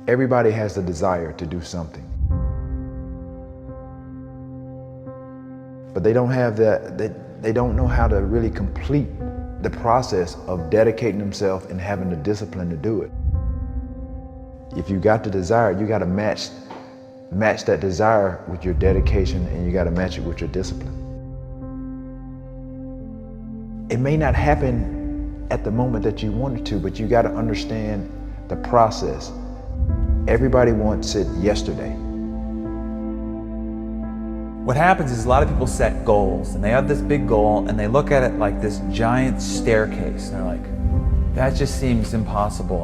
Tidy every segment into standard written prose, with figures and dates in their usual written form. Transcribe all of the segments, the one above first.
Everybody has the desire to do something, but they don't have that. They don't know how to really complete the process of dedicating themselves and having the discipline to do it. If you got the desire, you got to match that desire with your dedication, and you got to match it with your discipline. It may not happen at the moment that you want it to, but you got to understand the process. Everybody wants it yesterday. What happens is a lot of people set goals, and they have this big goal, and they look at it like this giant staircase, and they're like, that just seems impossible.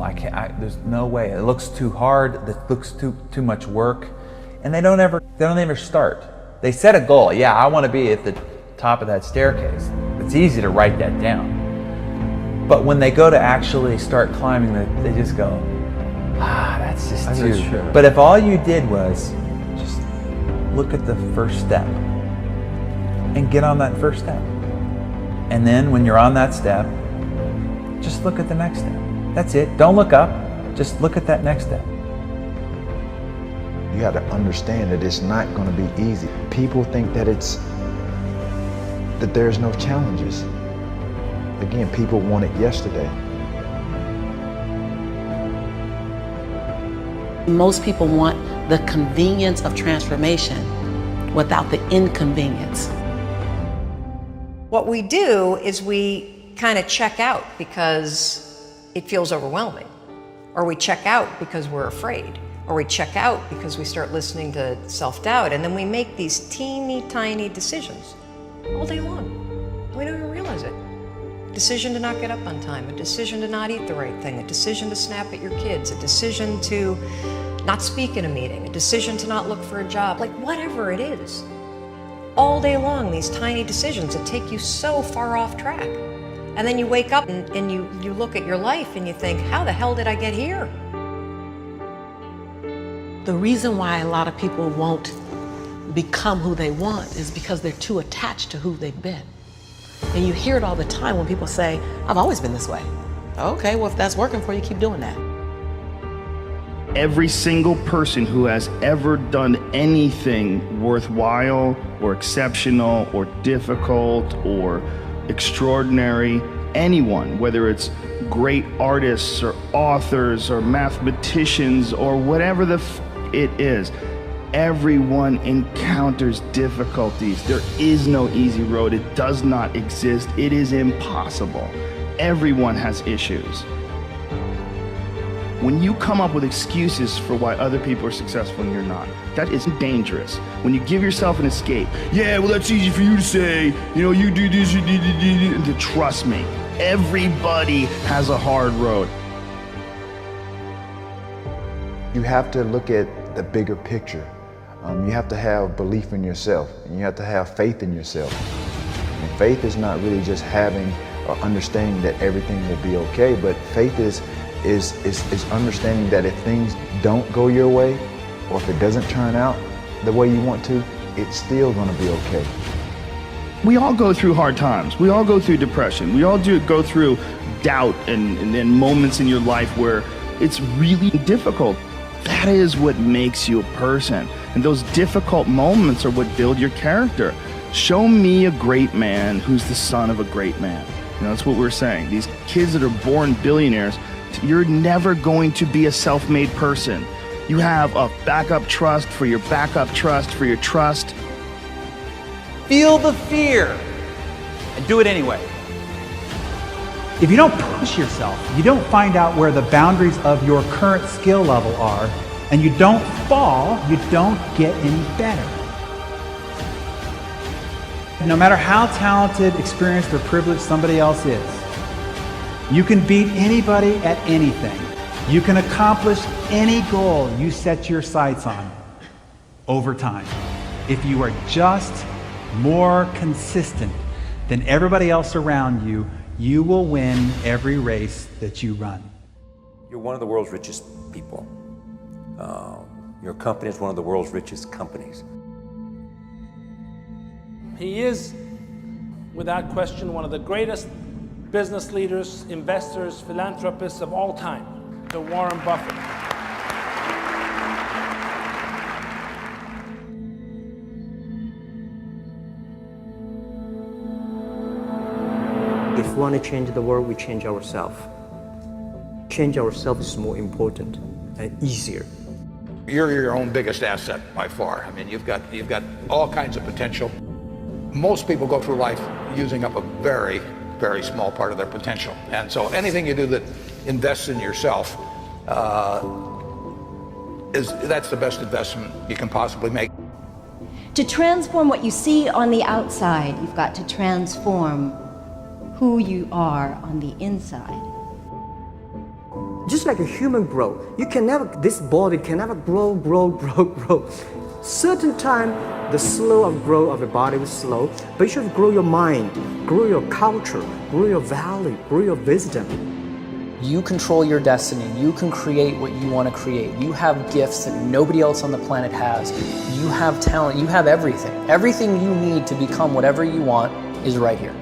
There's no way. It looks too hard. It looks too much work, and they don't ever start. They set a goal. Yeah, I want to be at the top of that staircase. It's easy to write that down, but when they go to actually start climbing, they just go, that's just too. But if all you did was just look at the first step and get on that first step, and then when you're on that step, just look at the next step. That's it. Don't look up. Just look at that next step. You got to understand that it's not going to be easy. People think that there's no challenges. Again, people want it yesterday. Most people want the convenience of transformation without the inconvenience. What we do is we kind of check out because it feels overwhelming, or we check out because we're afraid, or we check out because we start listening to self-doubt, and then we make these teeny tiny decisions all day long. We don't even realize it. A decision to not get up on time, a decision to not eat the right thing, a decision to snap at your kids, a decision to not speak in a meeting, a decision to not look for a job, like whatever it is. All day long, these tiny decisions that take you so far off track. And then you wake up and you look at your life and you think, how the hell did I get here? The reason why a lot of people won't become who they want is because they're too attached to who they've been. And you hear it all the time when people say, I've always been this way. Okay, well, if that's working for you, keep doing that. Every single person who has ever done anything worthwhile or exceptional or difficult or extraordinary, anyone, whether it's great artists or authors or mathematicians or whatever it is, everyone encounters difficulties. There is no easy road. It does not exist. It is impossible. Everyone has issues. When you come up with excuses for why other people are successful and you're not, that is dangerous. When you give yourself an escape, yeah, well, that's easy for you to say, you know, you do this, you do, trust me, everybody has a hard road. You have to look at the bigger picture. You have to have belief in yourself, and you have to have faith in yourself. And faith is not really just having or understanding that everything will be okay, but faith is understanding that if things don't go your way, or if it doesn't turn out the way you want to, it's still going to be okay. We all go through hard times. We all go through depression. We all go through doubt and moments in your life where it's really difficult. That is what makes you a person. And those difficult moments are what build your character. Show me a great man who's the son of a great man. You know, that's what we're saying. These kids that are born billionaires, you're never going to be a self-made person. You have a backup trust for your backup trust for your trust. Feel the fear and do it anyway. If you don't push yourself, you don't find out where the boundaries of your current skill level are, and you don't fall, you don't get any better. No matter how talented, experienced, or privileged somebody else is, you can beat anybody at anything. You can accomplish any goal you set your sights on over time. If you are just more consistent than everybody else around you, you will win every race that you run. You're one of the world's richest people. Your company is one of the world's richest companies. He is, without question, one of the greatest business leaders, investors, philanthropists of all time, the Warren Buffett. we want to change the world, we change ourselves. Change ourselves is more important and easier. You're your own biggest asset by far. I mean, you've got all kinds of potential. Most people go through life using up a very, very small part of their potential. And so anything you do that invests in yourself, that's the best investment you can possibly make. To transform what you see on the outside, you've got to transform who you are on the inside. Just like a human growth, this body can never grow. Certain time, the slow of growth of a body is slow, but you should grow your mind, grow your culture, grow your value, grow your wisdom. You control your destiny. You can create what you want to create. You have gifts that nobody else on the planet has. You have talent. You have everything. Everything you need to become whatever you want is right here.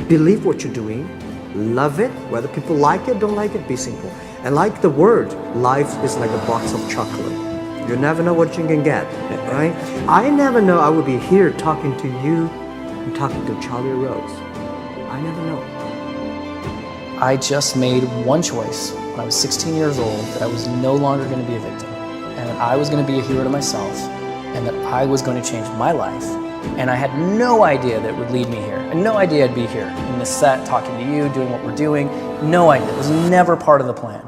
Believe what you're doing. Love it. Whether people like it, don't like it, be simple. And like the word, life is like a box of chocolate. You never know what you can get, right? I never know I would be here talking to you and talking to Charlie Rose. I never know. I just made one choice when I was 16 years old that I was no longer going to be a victim and that I was going to be a hero to myself and that I was going to change my life. And I had no idea that it would lead me here. I had no idea I'd be here in this set, talking to you, doing what we're doing. No idea. It was never part of the plan.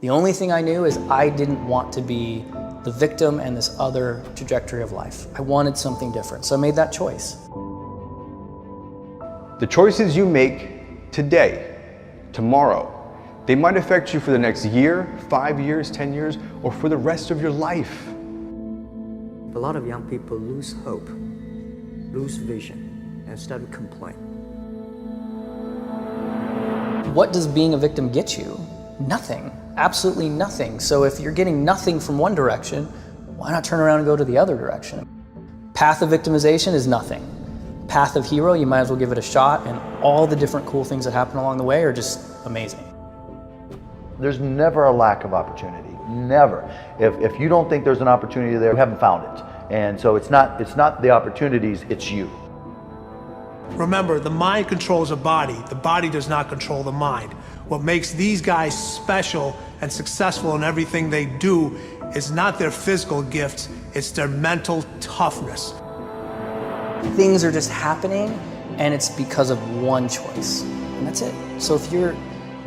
The only thing I knew is I didn't want to be the victim and this other trajectory of life. I wanted something different, so I made that choice. The choices you make today, tomorrow, they might affect you for the next year, 5 years, 10 years, or for the rest of your life. A lot of young people lose hope, lose vision, and start to complain. What does being a victim get you? Nothing, absolutely nothing. So if you're getting nothing from one direction, why not turn around and go to the other direction? Path of victimization is nothing. Path of hero, you might as well give it a shot, and all the different cool things that happen along the way are just amazing. There's never a lack of opportunity, never. If you don't think there's an opportunity there, you haven't found it. And so it's not the opportunities, it's you. Remember, the mind controls the body does not control the mind. What makes these guys special and successful in everything they do is not their physical gifts, it's their mental toughness. Things are just happening, and it's because of one choice, and that's it. So if you're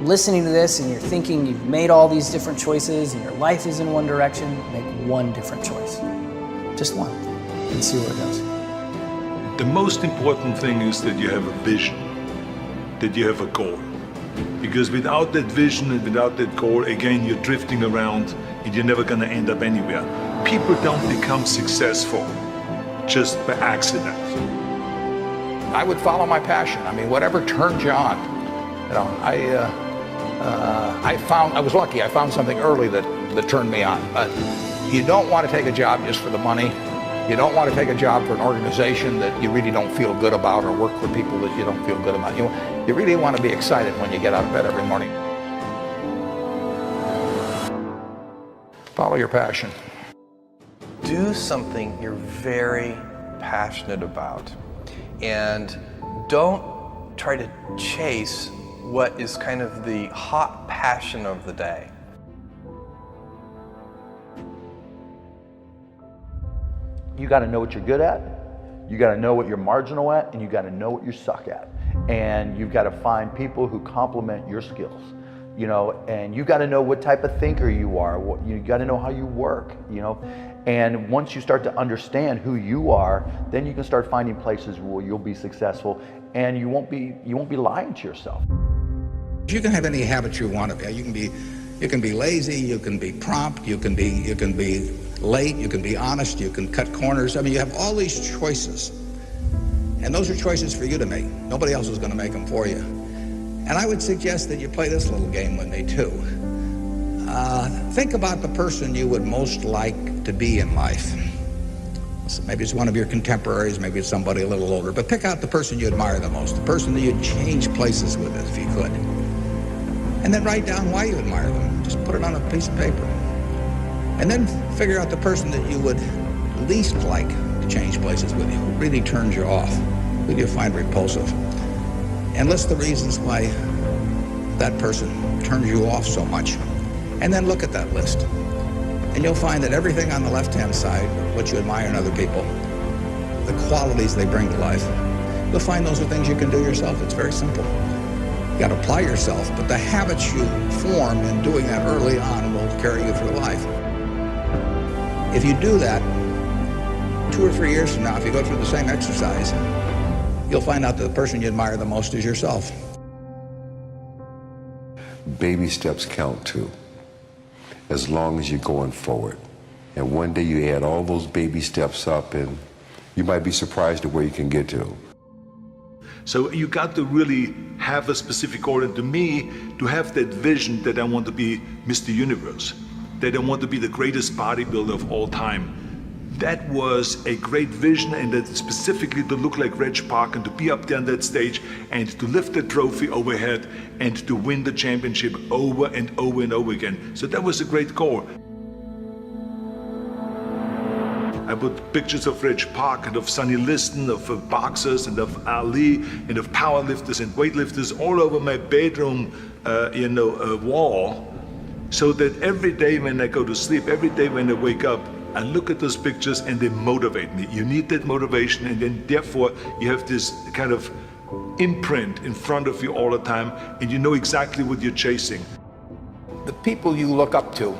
listening to this and you're thinking you've made all these different choices and your life is in one direction, make one different choice. Just one, and see where it goes. The most important thing is that you have a vision, that you have a goal. Because without that vision and without that goal, again, you're drifting around and you're never gonna end up anywhere. People don't become successful just by accident. I would follow my passion. I mean, whatever turns you on. You know, I was lucky. I found something early that turned me on. But you don't want to take a job just for the money. You don't want to take a job for an organization that you really don't feel good about, or work for people that you don't feel good about. You really want to be excited when you get out of bed every morning. Follow your passion. Do something you're very passionate about, and don't try to chase what is kind of the hot passion of the day. You got to know what you're good at, you got to know what you're marginal at, and you got to know what you suck at. And you've got to find people who complement your skills. You know, and you got to know what type of thinker you are. You got to know how you work, you know. And once you start to understand who you are, then you can start finding places where you'll be successful, and you won't be lying to yourself. You can have any habit you want to be. You can be lazy, you can be prompt, you can be late, you can be honest, you can cut corners. I mean, you have all these choices. And those are choices for you to make. Nobody else is going to make them for you. And I would suggest that you play this little game with me too. Think about the person you would most like to be in life. So maybe it's one of your contemporaries, maybe it's somebody a little older, but pick out the person you admire the most, the person that you'd change places with if you could. And then write down why you admire them. Just put it on a piece of paper. And then figure out the person that you would least like to change places with you, who really turns you off, who do you find repulsive. and list the reasons why that person turns you off so much. And then look at that list. And you'll find that everything on the left-hand side, what you admire in other people, the qualities they bring to life, you'll find those are things you can do yourself. It's very simple. You got to apply yourself, but the habits you form in doing that early on will carry you through life. If you do that, 2 or 3 years from now, if you go through the same exercise, you'll find out that the person you admire the most is yourself. Baby steps count too, as long as you're going forward. And one day you add all those baby steps up and you might be surprised at where you can get to. So you got to really have a specific goal. And to me, to have that vision that I want to be Mr. Universe, that I want to be the greatest bodybuilder of all time, that was a great vision, and that specifically to look like Reg Park and to be up there on that stage and to lift the trophy overhead and to win the championship over and over and over again. So that was a great goal. I put pictures of Reg Park and of Sonny Liston, of boxers and of Ali and of powerlifters and weightlifters all over my bedroom wall, so that every day when I go to sleep, every day when I wake up, I look at those pictures and they motivate me. You need that motivation, and then therefore you have this kind of imprint in front of you all the time, and you know exactly what you're chasing. The people you look up to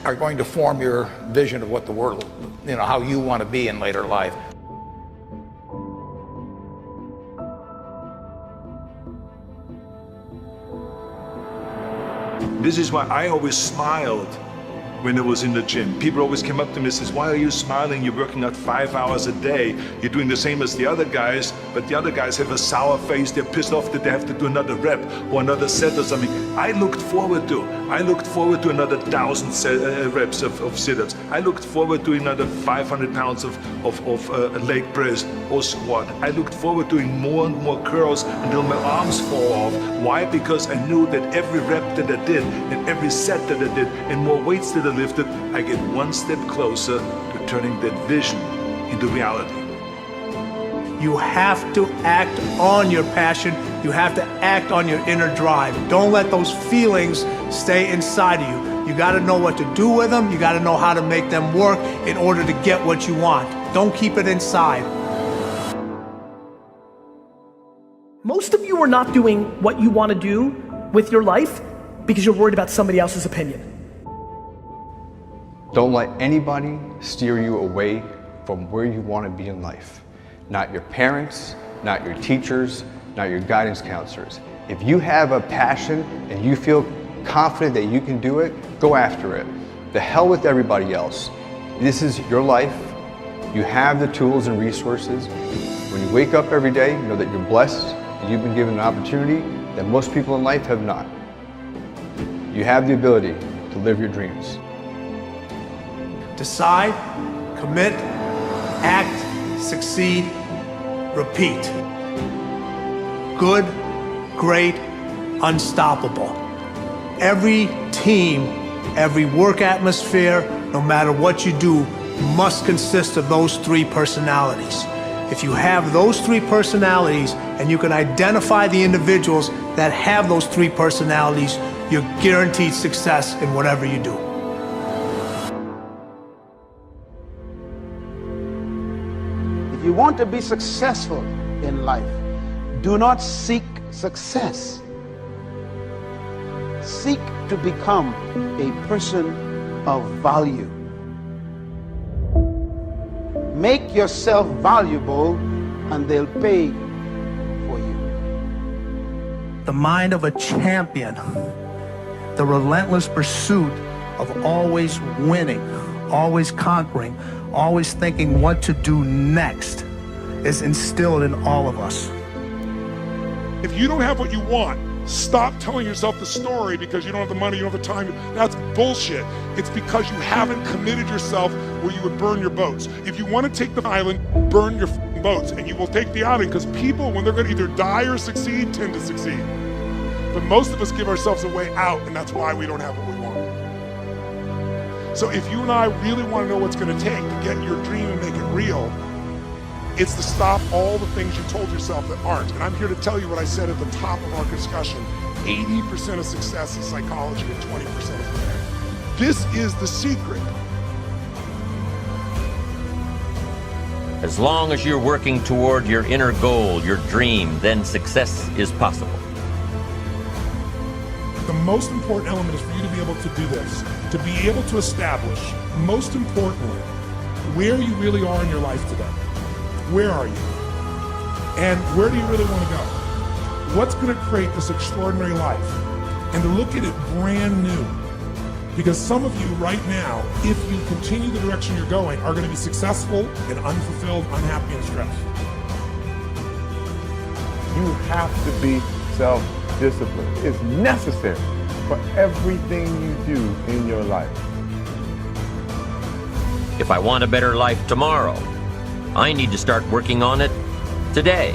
are going to form your vision of what the world, how you want to be in later life. This is why I always smiled when I was in the gym. People always came up to me and says, "Why are you smiling? You're working out 5 hours a day. You're doing the same as the other guys, but the other guys have a sour face. They're pissed off that they have to do another rep or another set or something." I looked forward to another 1,000 reps of sit-ups. I looked forward to another 500 pounds of leg press or squat. I looked forward to doing more and more curls until my arms fall off. Why? Because I knew that every rep that I did and every set that I did and more weights that I lifted, I get one step closer to turning that vision into reality. You have to act on your passion. You have to act on your inner drive. Don't let those feelings stay inside of you. You got to know what to do with them. You got to know how to make them work in order to get what you want. Don't keep it inside. Most of you are not doing what you want to do with your life because you're worried about somebody else's opinion. Don't let anybody steer you away from where you want to be in life. Not your parents, not your teachers, not your guidance counselors. If you have a passion and you feel confident that you can do it, go after it. The hell with everybody else. This is your life. You have the tools and resources. When you wake up every day, know that you're blessed and you've been given an opportunity that most people in life have not. You have the ability to live your dreams. Decide, commit, act, succeed, repeat. Good, great, unstoppable. Every team, every work atmosphere, no matter what you do, must consist of those 3 personalities. If you have those 3 personalities and you can identify the individuals that have those 3 personalities, you're guaranteed success in whatever you do. If you want to be successful in life, do not seek success. Seek to become a person of value. Make yourself valuable and they'll pay for you. The mind of a champion, the relentless pursuit of always winning, always conquering, always thinking what to do next is instilled in all of us. If you don't have what you want, stop telling yourself the story because you don't have the money, you don't have the time. That's bullshit. It's because you haven't committed yourself where you would burn your boats. If you want to take the island, burn your boats, and you will take the island, because people, when they're going to either die or succeed, tend to succeed. But most of us give ourselves a way out, and that's why we don't have what we want. So if you and I really want to know what's going to take to get your dream and make it real, It's to stop all the things you told yourself that aren't. And I'm here to tell you what I said at the top of our discussion. 80% of success is psychology and 20% is there. This is the secret. As long as you're working toward your inner goal, your dream, then success is possible. The most important element is for you to be able to do this, to be able to establish, most importantly, where you really are in your life today. Where are you? And where do you really want to go? What's going to create this extraordinary life? And to look at it brand new. Because some of you right now, if you continue the direction you're going, are going to be successful and unfulfilled, unhappy, and stressed. You have to be self-disciplined. It's necessary for everything you do in your life. If I want a better life tomorrow, I need to start working on it today.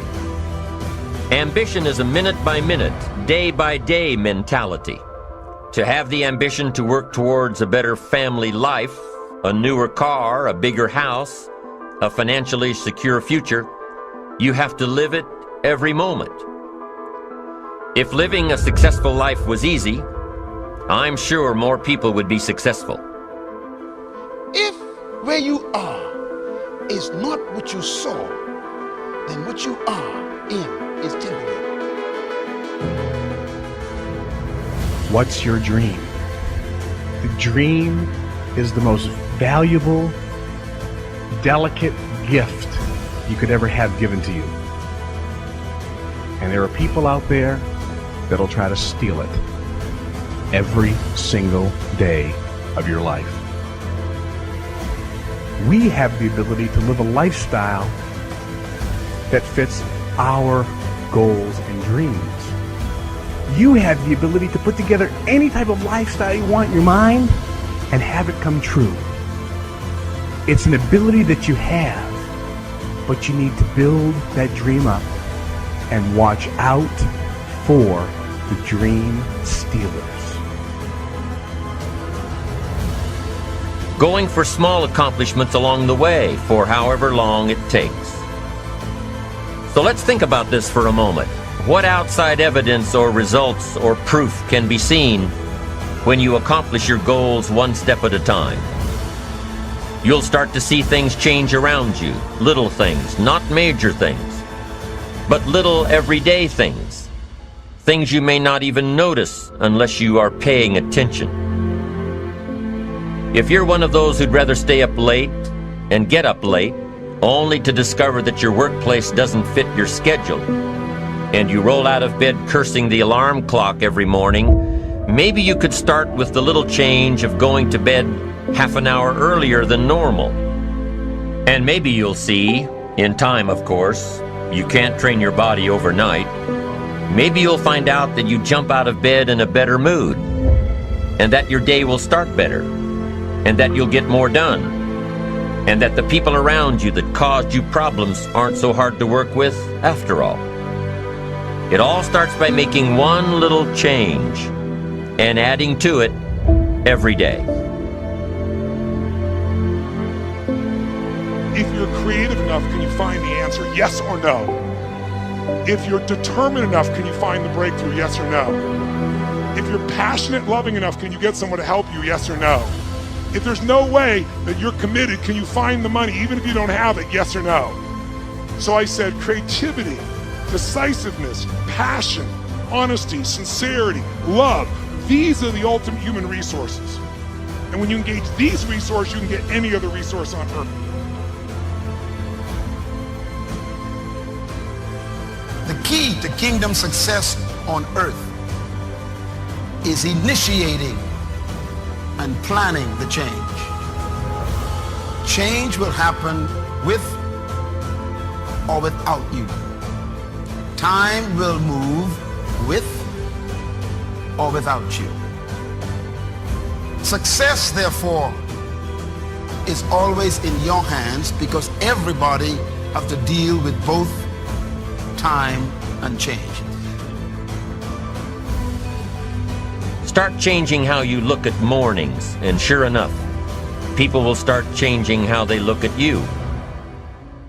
Ambition is a minute-by-minute, day-by-day mentality. To have the ambition to work towards a better family life, a newer car, a bigger house, a financially secure future, you have to live it every moment. If living a successful life was easy, I'm sure more people would be successful. If where you are is not what you saw, then what you are in is temporary. What's your dream? The dream is the most valuable, delicate gift you could ever have given to you. And there are people out there that'll try to steal it every single day of your life. We have the ability to live a lifestyle that fits our goals and dreams. You have the ability to put together any type of lifestyle you want in your mind and have it come true. It's an ability that you have, but you need to build that dream up and watch out for the dream stealers. Going for small accomplishments along the way for however long it takes. So let's think about this for a moment. What outside evidence or results or proof can be seen when you accomplish your goals one step at a time? You'll start to see things change around you, little things, not major things, but little everyday things, things you may not even notice unless you are paying attention. If you're one of those who'd rather stay up late and get up late, only to discover that your workplace doesn't fit your schedule, and you roll out of bed cursing the alarm clock every morning, maybe you could start with the little change of going to bed half an hour earlier than normal. And maybe you'll see, in time of course, you can't train your body overnight, maybe you'll find out that you jump out of bed in a better mood, and that your day will start better, and that you'll get more done, and that the people around you that caused you problems aren't so hard to work with after all. It all starts by making one little change and adding to it every day. If you're creative enough, can you find the answer, yes or no? If you're determined enough, can you find the breakthrough, yes or no? If you're passionate, loving enough, can you get someone to help you, yes or no? If there's no way that you're committed, can you find the money, even if you don't have it, yes or no? So I said creativity, decisiveness, passion, honesty, sincerity, love. These are the ultimate human resources. And when you engage these resources, you can get any other resource on earth. The key to kingdom success on earth is initiating and planning the change. Change will happen with or without you. Time will move with or without you. Success, therefore, is always in your hands because everybody has to deal with both time and change. Start changing how you look at mornings, and sure enough, people will start changing how they look at you.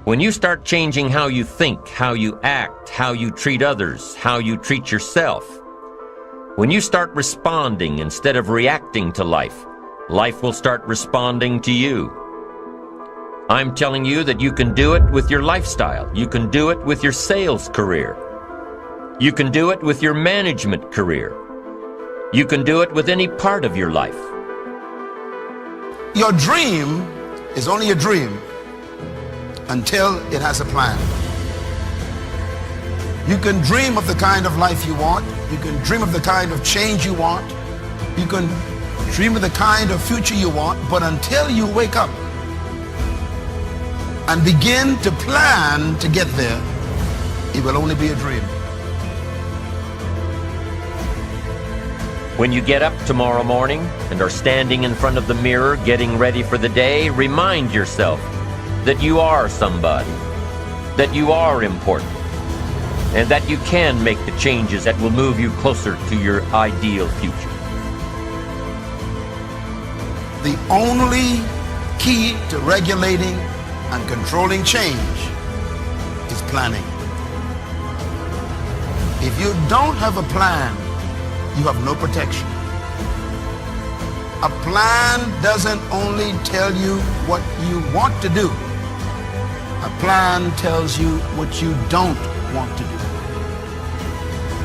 When you start changing how you think, how you act, how you treat others, how you treat yourself, when you start responding instead of reacting to life, life will start responding to you. I'm telling you that you can do it with your lifestyle. You can do it with your sales career. You can do it with your management career. You can do it with any part of your life. Your dream is only a dream until it has a plan. You can dream of the kind of life you want. You can dream of the kind of change you want. You can dream of the kind of future you want, but until you wake up and begin to plan to get there, it will only be a dream. When you get up tomorrow morning and are standing in front of the mirror getting ready for the day, remind yourself that you are somebody, that you are important, and that you can make the changes that will move you closer to your ideal future. The only key to regulating and controlling change is planning. If you don't have a plan, you have no protection. A plan doesn't only tell you what you want to do. A plan tells you what you don't want to do.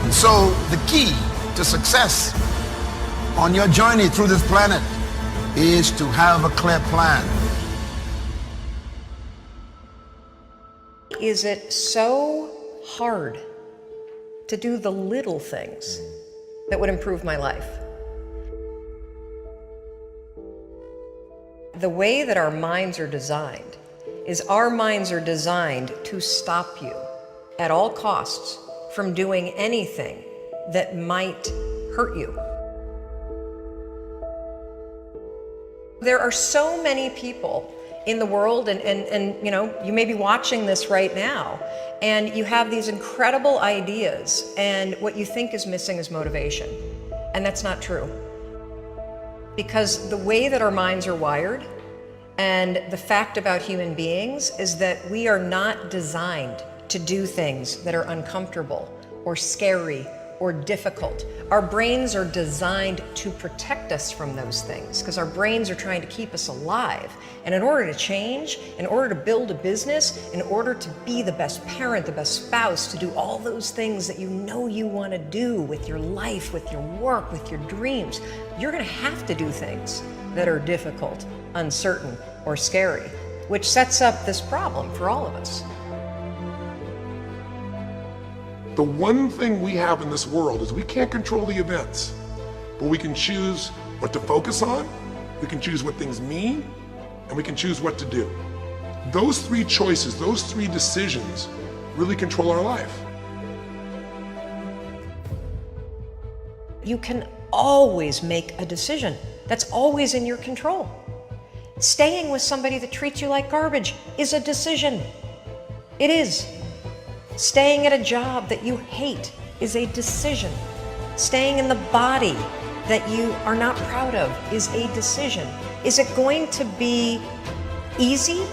And so the key to success on your journey through this planet is to have a clear plan. Is it so hard to do the little things that would improve my life? The way that our minds are designed is our minds are designed to stop you at all costs from doing anything that might hurt you. There are so many people in the world, and you know, you may be watching this right now, and you have these incredible ideas, and what you think is missing is motivation. And that's not true. Because the way that our minds are wired, and the fact about human beings is that we are not designed to do things that are uncomfortable or scary or difficult. Our brains are designed to protect us from those things because our brains are trying to keep us alive. And in order to change, in order to build a business, in order to be the best parent, the best spouse, to do all those things that you know you want to do with your life, with your work, with your dreams, you're going to have to do things that are difficult, uncertain, or scary, which sets up this problem for all of us. The one thing we have in this world is we can't control the events, but we can choose what to focus on, we can choose what things mean, and we can choose what to do. Those three choices, those three decisions really control our life. You can always make a decision. That's always in your control. Staying with somebody that treats you like garbage is a decision. It is. Staying at a job that you hate is a decision. Staying in the body that you are not proud of is a decision. Is it going to be easy?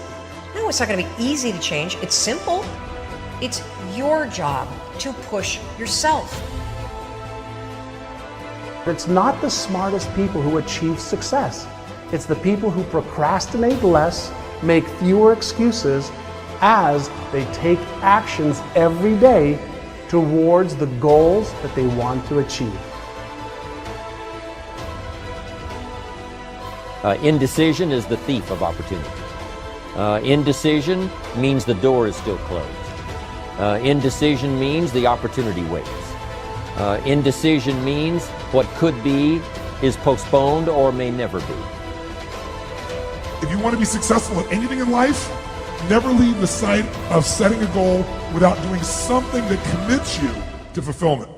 No, it's not going to be easy to change. It's simple. It's your job to push yourself. It's not the smartest people who achieve success. It's the people who procrastinate less, make fewer excuses, as they take actions every day towards the goals that they want to achieve. Indecision is the thief of opportunity. Indecision means the door is still closed. Indecision means the opportunity waits. Indecision means what could be is postponed or may never be. If you want to be successful at anything in life, never leave the sight of setting a goal without doing something that commits you to fulfillment.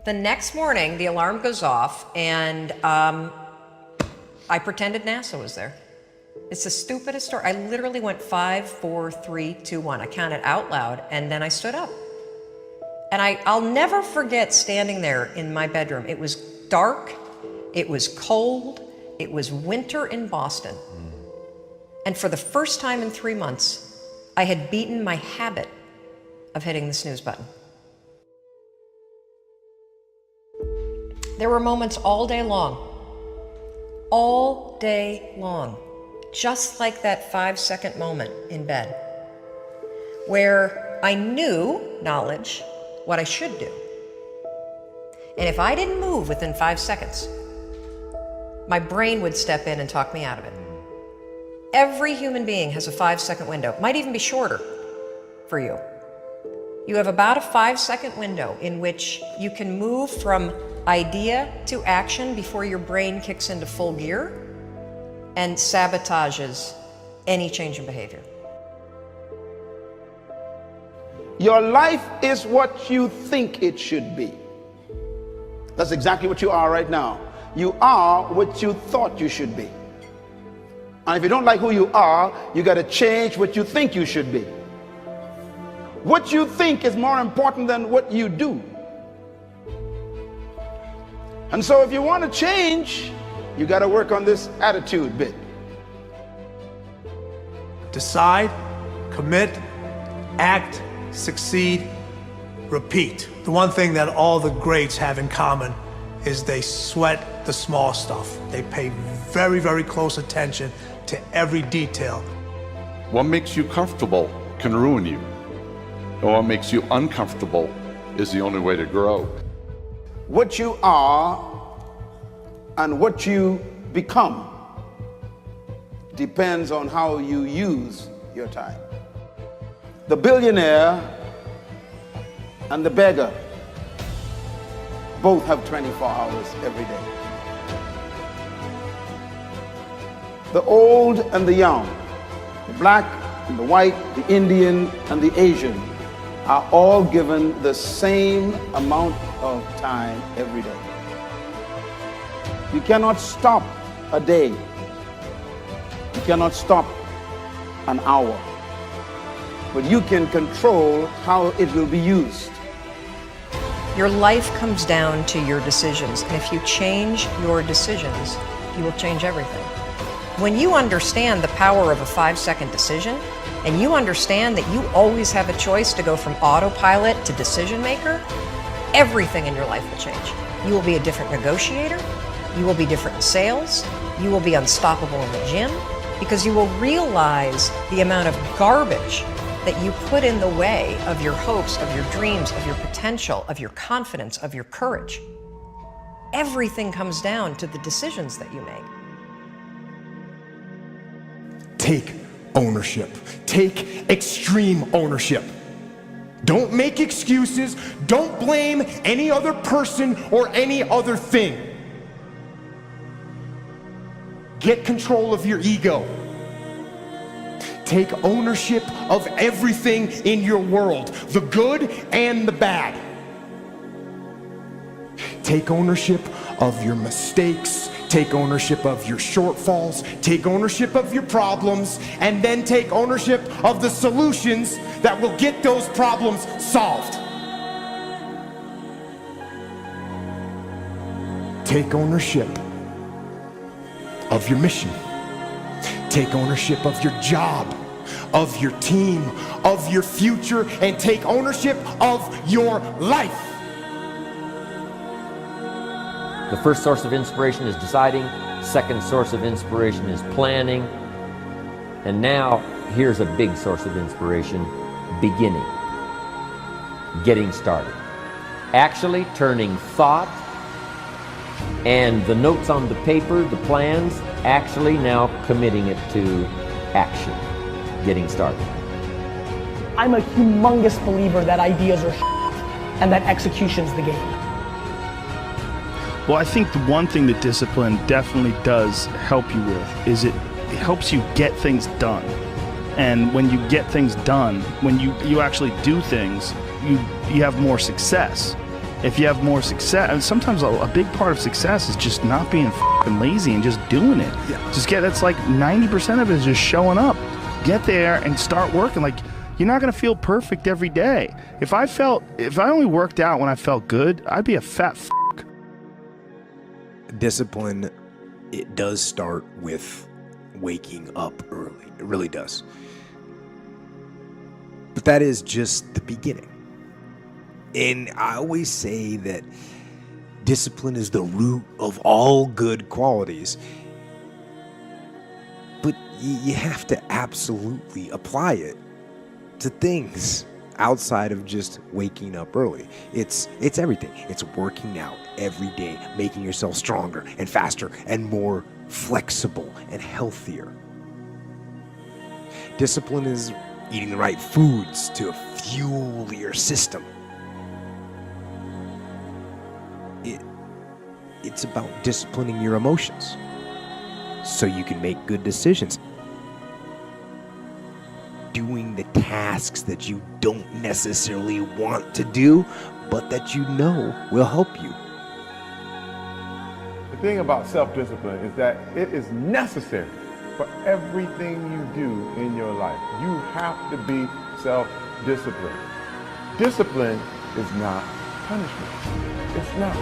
The next morning, the alarm goes off, and I pretended NASA was there. It's the stupidest story. I literally went 5, 4, 3, 2, 1. I counted out loud, and then I stood up. And I'll never forget standing there in my bedroom. It was dark, it was cold, it was winter in Boston. And for the first time in 3 months, I had beaten my habit of hitting the snooze button. There were moments all day long, just like that 5-second moment in bed, where I knew, knowledge, what I should do. And if I didn't move within 5 seconds, my brain would step in and talk me out of it. Every human being has a 5-second window, might even be shorter for you. You have about a 5-second window in which you can move from idea to action before your brain kicks into full gear and sabotages any change in behavior. Your life is what you think it should be. That's exactly what you are right now. You are what you thought you should be. And if you don't like who you are, you got to change what you think you should be. What you think is more important than what you do. And so if you want to change, you got to work on this attitude bit. Decide, commit, act, succeed, repeat. The one thing that all the greats have in common is they sweat the small stuff. They pay very, very close attention to every detail. What makes you comfortable can ruin you. And what makes you uncomfortable is the only way to grow. What you are and what you become depends on how you use your time. The billionaire and the beggar both have 24 hours every day. The old and the young, the black and the white, the Indian and the Asian are all given the same amount of time every day. You cannot stop a day. You cannot stop an hour. But you can control how it will be used. Your life comes down to your decisions, and if you change your decisions, you will change everything. When you understand the power of a 5-second decision, and you understand that you always have a choice to go from autopilot to decision maker, everything in your life will change. You will be a different negotiator, you will be different in sales, you will be unstoppable in the gym, because you will realize the amount of garbage that you put in the way of your hopes, of your dreams, of your potential, of your confidence, of your courage. Everything comes down to the decisions that you make. Take ownership. Take extreme ownership. Don't make excuses. Don't blame any other person or any other thing. Get control of your ego. Take ownership of everything in your world, the good and the bad. Take ownership of your mistakes. Take ownership of your shortfalls. Take ownership of your problems. And then take ownership of the solutions that will get those problems solved. Take ownership of your mission. Take ownership of your job, of your team, of your future, and take ownership of your life. The first source of inspiration is deciding. Second source of inspiration is planning. And now, here's a big source of inspiration, beginning. Getting started. Actually turning thought and the notes on the paper, the plans, actually now committing it to action. Getting started. I'm a humongous believer that ideas are and that execution's the game. Well, I think the one thing that discipline definitely does help you with is it helps you get things done. And when you get things done, when you actually do things, you have more success. If you have more success, and sometimes a big part of success is just not being f***ing lazy and just doing it. Yeah. That's like 90% of it is just showing up. Get there and start working. Like, you're not gonna feel perfect every day. If I only worked out when I felt good, I'd be a fat f***. Discipline, it does start with waking up early. It really does. But that is just the beginning. And I always say that discipline is the root of all good qualities. But you have to absolutely apply it to things outside of just waking up early. It's everything. It's working out every day, making yourself stronger and faster and more flexible and healthier. Discipline is eating the right foods to fuel your system. It's about disciplining your emotions so you can make good decisions. Doing the tasks that you don't necessarily want to do, but that you know will help you. The thing about self-discipline is that it is necessary for everything you do in your life. You have to be self-disciplined. Discipline is not punishment. It's not.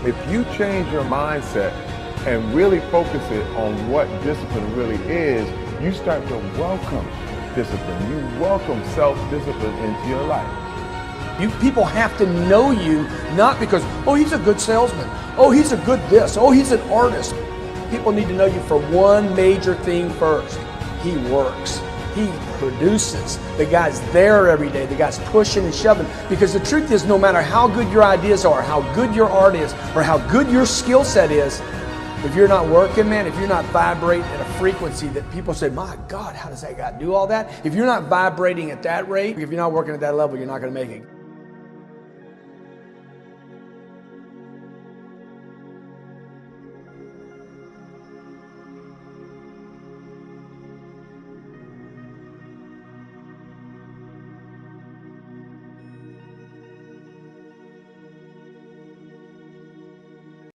If you change your mindset and really focus it on what discipline really is, you start to welcome discipline. You welcome self-discipline into your life. You people have to know you, not because, oh, he's a good salesman. Oh, he's a good this. Oh, he's an artist. People need to know you for one major thing first. He works. He produces. The guy's there every day. The guy's pushing and shoving. Because the truth is, no matter how good your ideas are, how good your art is, or how good your skill set is, if you're not working, man, if you're not vibrating at a frequency that people say, my God, how does that guy do all that? If you're not vibrating at that rate, if you're not working at that level, you're not going to make it.